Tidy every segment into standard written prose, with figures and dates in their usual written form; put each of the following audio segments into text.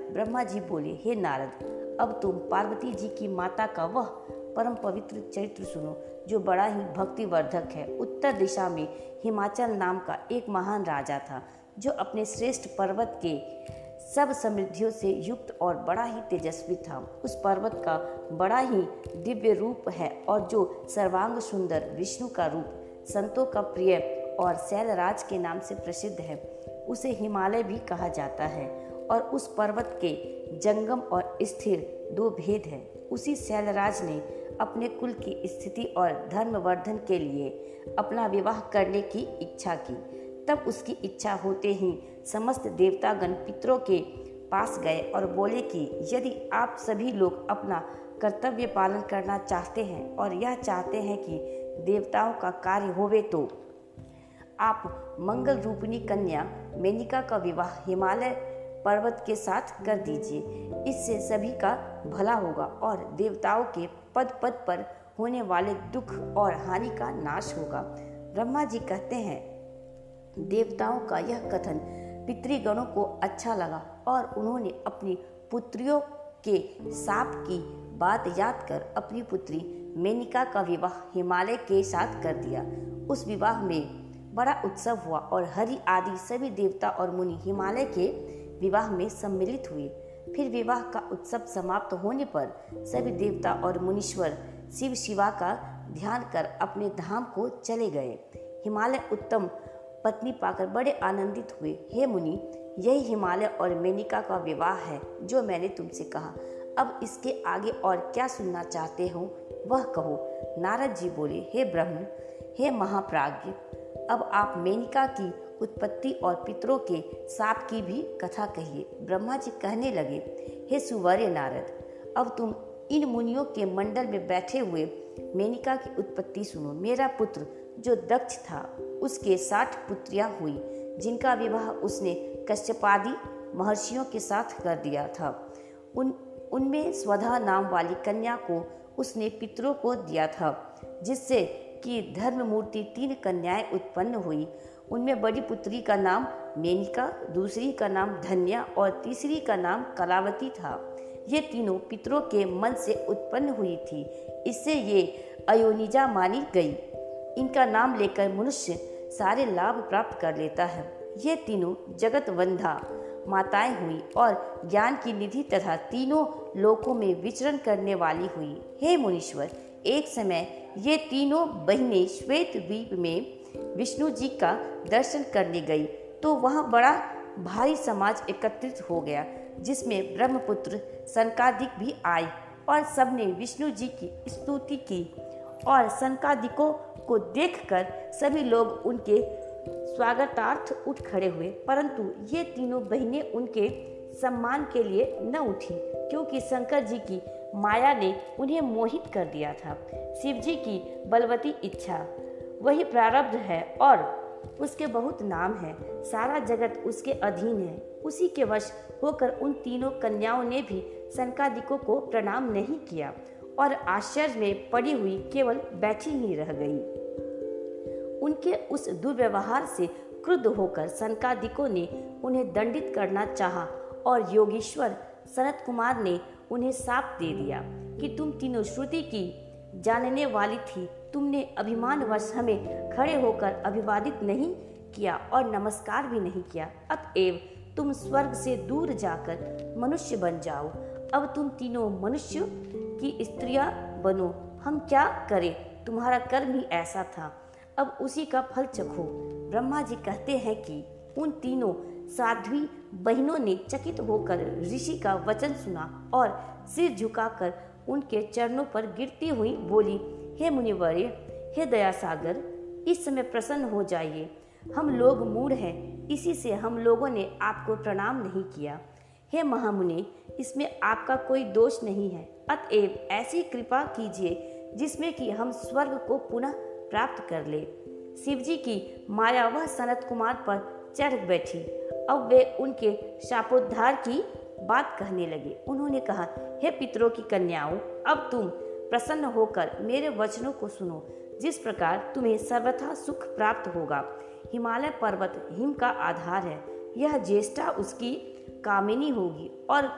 ब्रह्मा जी बोले, हे नारद, अब तुम पार्वती जी की माता का वह परम पवित्र चरित्र सुनो जो बड़ा ही भक्तिवर्धक है। उत्तर दिशा में हिमाचल नाम का एक महान राजा था जो अपने श्रेष्ठ पर्वत के सब समृद्धियों से युक्त और बड़ा ही तेजस्वी था। उस पर्वत का बड़ा ही दिव्य रूप है और जो सर्वांग सुंदर विष्णु का रूप, संतों का प्रिय और शैलराज के नाम से प्रसिद्ध है। उसे हिमालय भी कहा जाता है और उस पर्वत के जंगम और स्थिर दो भेद हैं। उसी शैलराज ने अपने कुल की स्थिति और धर्मवर्धन के लिए अपना विवाह करने की इच्छा की। तब उसकी इच्छा होते ही समस्त देवतागण पितरों के पास गए और बोले कि यदि आप सभी लोग अपना कर्तव्य पालन करना चाहते हैं और यह चाहते हैं कि देवताओं का कार्य होवे तो आप मंगल रूपिणी कन्या मेनिका का विवाह हिमालय पर्वत के साथ कर दीजिए। इससे सभी का भला होगा और देवताओं के पद पद पर होने वाले दुख और हानि का नाश होगा। ब्रह्मा जी कहते हैं, देवताओं का यह कथन पितृगणों को अच्छा लगा और उन्होंने अपनी पुत्रियों के शाप की बात याद कर अपनी पुत्री मेनिका का विवाह हिमालय के साथ कर दिया। उस विवाह में बड़ा उत्सव हुआ और हरि आदि सभी देवता और मुनि हिमालय के विवाह में सम्मिलित हुए। फिर विवाह का उत्सव समाप्त होने पर सभी देवता और मुनीश्वर शिव शिवा का ध्यान कर अपने धाम को चले गए। हिमालय उत्तम पत्नी पाकर बड़े आनंदित हुए। हे मुनि, यही हिमालय और मेनिका का विवाह है जो मैंने तुमसे कहा। अब इसके आगे और क्या सुनना चाहते हो वह कहो। नारद जी बोले, हे ब्रह्म, हे महाप्राज्ञ, अब आप मेनिका की उत्पत्ति और पितरों के शाप की भी कथा कहिए। ब्रह्मा जी कहने लगे, हे सुवर्य नारद, अब तुम इन मुनियों के मंडल में बैठे हुए मेनिका की उत्पत्ति सुनो। मेरा पुत्र जो दक्ष था उसके 60 पुत्रियां हुई जिनका विवाह उसने कश्यपादि महर्षियों के साथ कर दिया था। उनमें स्वधा नाम वाली कन्या को उसने पितरों को दिया था, जिससे कि धर्म मूर्ति 3 कन्याएं उत्पन्न हुई। उनमें बड़ी पुत्री का नाम मेनिका, दूसरी का नाम धन्या और तीसरी का नाम कलावती था। ये तीनों पितरों के मन से उत्पन्न हुई थी, इससे ये अयोनिजा मानी गई। इनका नाम लेकर मनुष्य सारे लाभ प्राप्त कर लेता है। ये तीनों जगत वंधा माताएं हुई और ज्ञान की निधि तथा तीनों लोकों में विचरण करने वाली हुई। हे मुनीश्वर, एक समय ये तीनों बहनें श्वेत द्वीप में विष्णु जी का दर्शन करने गई तो वहाँ बड़ा भारी समाज एकत्रित हो गया, जिसमें ब्रह्मपुत्र सनकादिक भी आए और सबने विष्णु जी की स्तुति की और सनकादिकों को देखकर सभी लोग उनके स्वागतार्थ उठ खड़े हुए, परंतु ये तीनों बहनें उनके सम्मान के लिए न उठी, क्योंकि शंकर जी की माया ने उन्हें मोहित कर दिया था। शिव जी की बलवती इच्छा वही प्रारब्ध है और उसके बहुत नाम है। सारा जगत उसके अधीन है। उसी के वश होकर उन तीनों कन्याओं ने भी सनकादिकों को प्रणाम नहीं किया और आश्चर्य में पड़ी हुई केवल बैठी ही रह गई। उनके उस दुर्व्यवहार से क्रुद्ध होकर सनकादिकों ने उन्हें दंडित करना चाहा और योगीश्वर सनत कुमार ने उन्हें शाप दे दिया कि तुम तीनों श्रुति की जानने वाली थी, तुमने अभिमानवश हमें खड़े होकर अभिवादित नहीं किया और नमस्कार भी नहीं किया, अतएव तुम स्वर्ग से दूर जाकर मनुष्य बन जाओ। अब तुम तीनों मनुष्य की स्त्रियां बनो। हम क्या करें, तुम्हारा कर्म ही ऐसा था, अब उसी का फल चखो। ब्रह्मा जी कहते हैं कि उन तीनों साध्वी बहनों ने चकित होकर ऋषि का वचन सुना और सिर झुकाकर उनके चरणों पर गिरती हुई बोली, हे मुनिवर्य, हे दया सागर, इस समय प्रसन्न हो जाइए। हम लोग मूढ़ हैं, इसी से हम लोगों ने आपको प्रणाम नहीं किया। हे महामुनि, इसमें आपका कोई दोष नहीं है, अतएव ऐसी कृपा कीजिए जिसमें कि हम स्वर्ग को पुनः प्राप्त कर ले। शिव जी की माया वह सनत कुमार पर चढ़ बैठी। अब वे उनके शापोद्धार की बात कहने लगे। उन्होंने कहा, हे पितरों की कन्याओं, अब तुम प्रसन्न होकर मेरे वचनों को सुनो। जिस प्रकार तुम्हें सर्वथा सुख प्राप्त होगा। हिमालय पर्वत हिम का आधार है। यह ज्येष्ठा उसकी कामिनी होगी और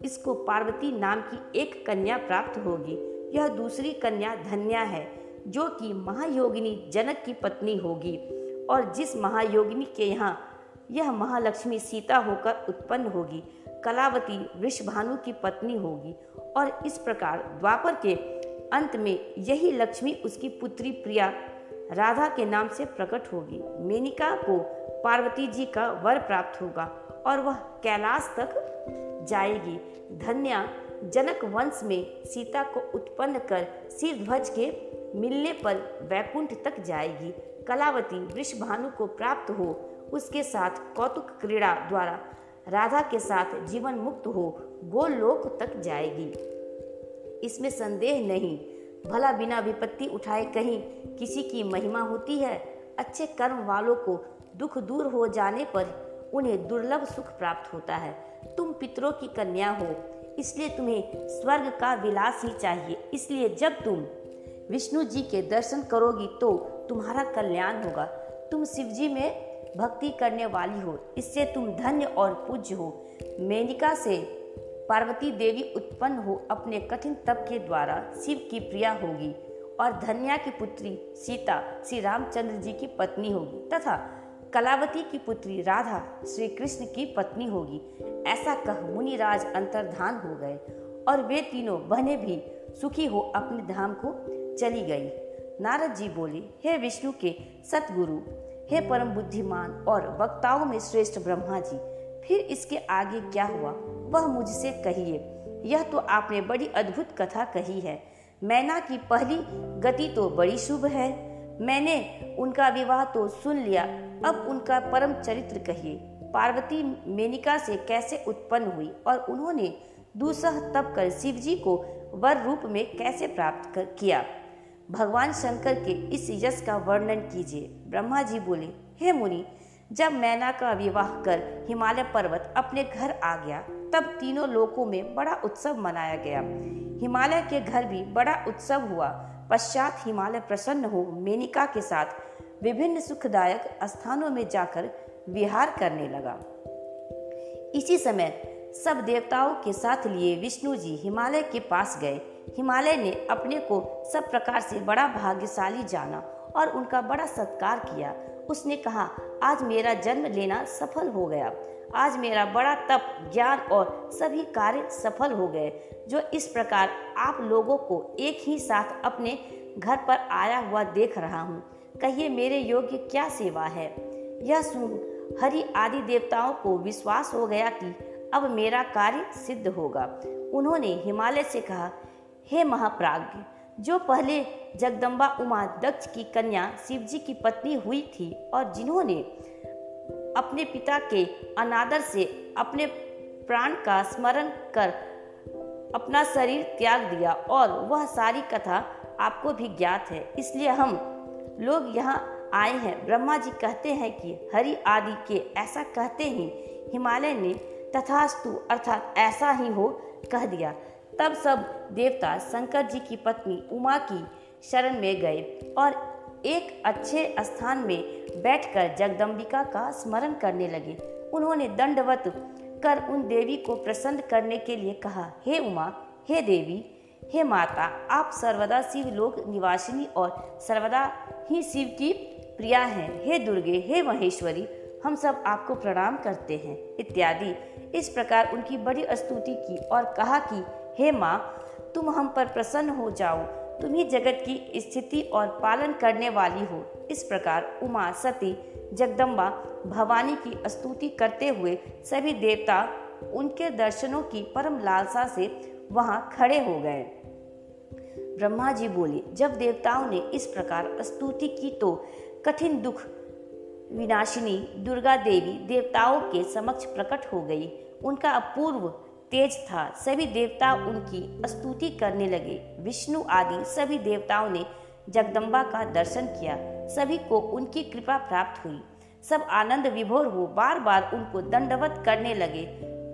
इसको पार्वती नाम की एक कन्या प्राप्त होगी। यह दूसरी कन्या धन्या है जो कि महायोगिनी जनक की पत्नी होगी और जिस महायोगिनी के यहाँ यह महालक्ष्मी सीता होकर उत्पन्न होगी। कलावती वृषभानु की पत्नी होगी और इस प्रकार द्वापर के अंत में यही लक्ष्मी उसकी पुत्री प्रिया राधा के नाम से प्रकट होगी। मेनका को पार्वती जी का वर प्राप्त होगा और वह कैलाश तक जाएगी। धन्या जनक वंश में सीता को उत्पन्न कर सिरध्वज के मिलने पर वैकुंठ तक जाएगी। कलावती वृषभानु को प्राप्त हो उसके साथ कौतुक क्रीड़ा द्वारा राधा के साथ जीवन मुक्त हो गोलोक तक जाएगी। इसमें संदेह नहीं। भला बिना विपत्ति उठाए कहीं किसी की महिमा होती है। अच्छे कर्म वालों को दुख दूर हो जाने पर उन्हें दुर्लभ सुख प्राप्त होता है। तुम पितरों की कन्या हो इसलिए तुम्हें स्वर्ग का विलास ही चाहिए। इसलिए जब तुम विष्णु जी के दर्शन करोगी तो तुम्हारा कल्याण होगा। तुम शिव जी में भक्ति करने वाली हो इससे तुम धन्य और पूज्य हो। मेनका से पार्वती देवी उत्पन्न हो अपने कठिन तप के द्वारा शिव की प्रिया होगी और धन्या की पुत्री सीता श्री रामचंद्र जी की पत्नी होगी तथा कलावती की पुत्री राधा श्री कृष्ण की पत्नी होगी। ऐसा कह मुनिराज अंतर्धान हो गए और वे तीनों बहनें भी सुखी हो अपने धाम को चली गई। नारद जी बोले, हे विष्णु के सतगुरु, हे परम बुद्धिमान और वक्ताओं में श्रेष्ठ ब्रह्मा जी, फिर इसके आगे क्या हुआ वह मुझसे कहिए। यह तो आपने बड़ी अद्भुत कथा कही है। मैना की पहली गति तो बड़ी शुभ है। मैंने उनका विवाह तो सुन लिया, अब उनका परम चरित्र कहिए। पार्वती मेनका से कैसे उत्पन्न हुई और उन्होंने दूसरा तप कर शिव जी को वर रूप में कैसे प्राप्त किया। भगवान शंकर के इस यश का वर्णन कीजिए। ब्रह्मा जी बोले, हे मुनि, जब मैना का विवाह कर हिमालय पर्वत अपने घर आ गया तब तीनों लोकों में बड़ा उत्सव मनाया गया। हिमालय के घर भी बड़ा उत्सव हुआ। पश्चात हिमालय प्रसन्न हो मेनका के साथ विभिन्न सुखदायक स्थानों में जाकर विहार करने लगा। इसी समय सब देवताओं के साथ लिए विष्णु जी हिमालय के पास गए। हिमालय ने अपने को सब प्रकार से बड़ा भाग्यशाली जाना और उनका बड़ा सत्कार किया। उसने कहा, आज मेरा जन्म लेना सफल हो गया। आज मेरा बड़ा तप, ज्ञान और सभी कार्य सफल हो गए। जो इस प्रकार आप लोगों को एक ही साथ अपने घर पर आया हुआ देख रहा हूँ, कहिए मेरे योग्य क्या सेवा है। यह सुन हरि आदि देवताओं को विश्वास हो गया कि अब मेरा कार्य सिद्ध होगा। उन्होंने हिमालय से कहा, हे महाप्राज्ञ, जो पहले जगदम्बा उमा दक्ष की कन्या शिव जी की पत्नी हुई थी और जिन्होंने अपने पिता के अनादर से अपने प्राण का स्मरण कर अपना शरीर त्याग दिया, और वह सारी कथा आपको भी ज्ञात है, इसलिए हम लोग यहाँ आए हैं। ब्रह्मा जी कहते हैं कि हरि आदि के ऐसा कहते ही हिमालय ने तथास्तु अर्थात ऐसा ही हो कह दिया। तब सब देवता शंकर जी की पत्नी उमा की शरण में गए और एक अच्छे स्थान में बैठकर जगदम्बिका का स्मरण करने लगे। उन्होंने दंडवत कर उन देवी को प्रसन्न करने के लिए कहा, हे उमा, हे देवी, हे माता, आप सर्वदा शिव लोक निवासिनी और सर्वदा ही शिव की प्रिया हैं। हे दुर्गे, हे महेश्वरी, हम सब आपको प्रणाम करते हैं इत्यादि। इस प्रकार उनकी बड़ी स्तुति की और कहा कि हे माँ, तुम हम पर प्रसन्न हो जाओ, तुम ही जगत की स्थिति और पालन करने वाली हो। इस प्रकार उमा, सती, जगदम्बा, भवानी की स्तुति करते हुए सभी देवता उनके दर्शनों की परम लालसा से वहां खड़े हो गए। ब्रह्मा जी बोले, जब देवताओं ने इस प्रकार स्तुति की तो कठिन दुख विनाशिनी दुर्गा देवी देवताओं के समक्ष प्रकट हो गई। उनका अपूर्व तेज था। सभी देवता उनकी स्तुति करने लगे। विष्णु आदि सभी देवताओं ने जगदम्बा का दर्शन किया। सभी को उनकी कृपा प्राप्त हुई। सब आनंद विभोर हो बार बार उनको दंडवत करने लगे।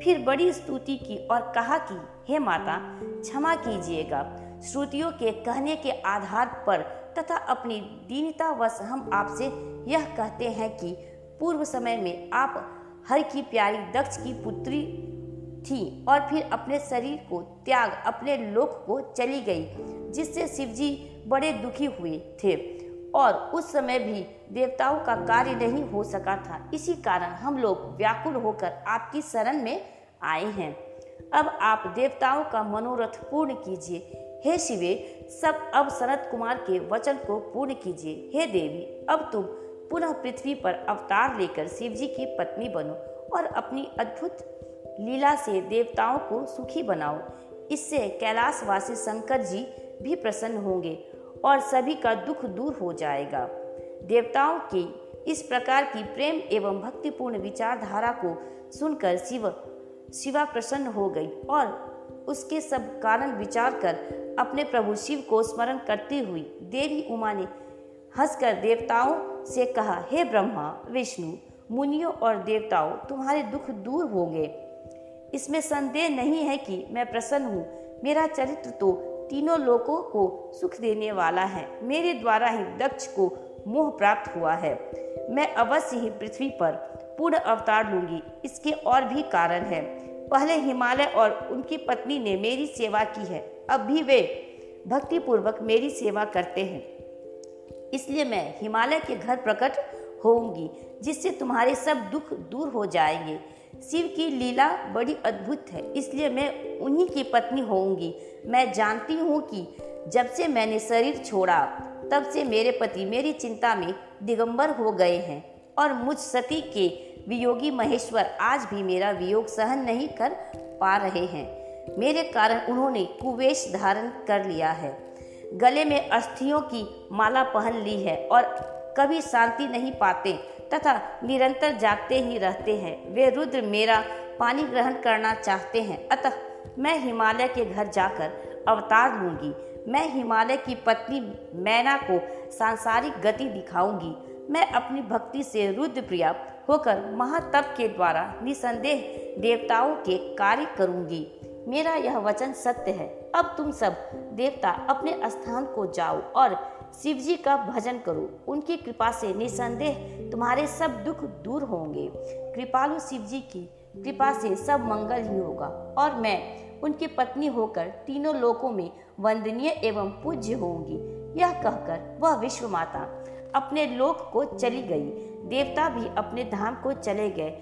फिर बड़ी स्तुति की और कहा कि हे माता, क्षमा कीजिएगा। श्रुतियों के कहने के आधार पर तथा अपनी दीनतावश हम आपसे यह कहते हैं कि पूर्व समय में आप हर की प्यारी दक्ष की पुत्री थी और फिर अपने शरीर को त्याग अपने लोक को चली गई, जिससे शिवजी बड़े दुखी हुए थे और उस समय भी देवताओं का कार्य नहीं हो सका था। इसी कारण हम लोग व्याकुल होकर आपकी शरण में आए हैं। अब आप देवताओं का मनोरथ पूर्ण कीजिए। हे शिवे, सब अब सनत कुमार के वचन को पूर्ण कीजिए। हे देवी, अब तुम पुनः पृथ्वी पर अवतार लेकर शिवजी की पत्नी बनो और अपनी अद्भुत लीला से देवताओं को सुखी बनाओ। इससे कैलाशवासी शंकर जी भी प्रसन्न होंगे और सभी का दुख दूर हो जाएगा। देवताओं की इस प्रकार की प्रेम एवं भक्तिपूर्ण विचारधारा को सुनकर शिवा प्रसन्न हो गई और उसके सब कारण विचार कर अपने प्रभु शिव को स्मरण करती हुई देवी उमा ने हंसकर देवताओं से कहा, हे ब्रह्मा, विष्णु, मुनियों और देवताओं, तुम्हारे दुख दूर होंगे। इसमें संदेह नहीं है कि मैं प्रसन्न हूँ। मेरा चरित्र तो तीनों लोकों को सुख देने वाला है। मेरे द्वारा ही दक्ष को मोह प्राप्त हुआ है। मैं अवश्य ही पृथ्वी पर पूर्ण अवतार लूंगी। इसके और भी कारण है। पहले हिमालय और उनकी पत्नी ने मेरी सेवा की है, अब भी वे भक्तिपूर्वक मेरी सेवा करते हैं। इसलिए मैं हिमालय के घर प्रकट होऊंगी, जिससे तुम्हारे सब दुख दूर हो जाएंगे। शिव की लीला बड़ी अद्भुत है, इसलिए मैं उन्हीं की पत्नी होऊंगी। मैं जानती हूँ कि जब से मैंने शरीर छोड़ा तब से मेरे पति मेरी चिंता में दिगंबर हो गए हैं और मुझ सती के वियोगी महेश्वर आज भी मेरा वियोग सहन नहीं कर पा रहे हैं। मेरे कारण उन्होंने कुवेश धारण कर लिया है, गले में अस्थियों की माला पहन ली है और कभी शांति नहीं पाते तथा निरंतर जागते ही रहते हैं। वे रुद्र मेरा पानी ग्रहण करना चाहते हैं, अतः मैं हिमालय के घर जाकर अवतार लूंगी। मैं हिमालय की पत्नी मैना को सांसारिक गति दिखाऊंगी। मैं अपनी भक्ति से रुद्रप्रिया होकर महातप के द्वारा निसंदेह देवताओं के कार्य करूंगी। मेरा यह वचन सत्य है। अब तुम सब देवता अपने स्थान को जाओ और शिव जी का भजन करो। उनकी कृपा से निसंदेह तुम्हारे सब दुख दूर होंगे। कृपालु शिव जी की कृपा से सब मंगल ही होगा और मैं उनकी पत्नी होकर तीनों लोकों में वंदनीय एवं पूज्य होंगी। यह कहकर वह विश्व माता अपने लोक को चली गई। देवता भी अपने धाम को चले गए।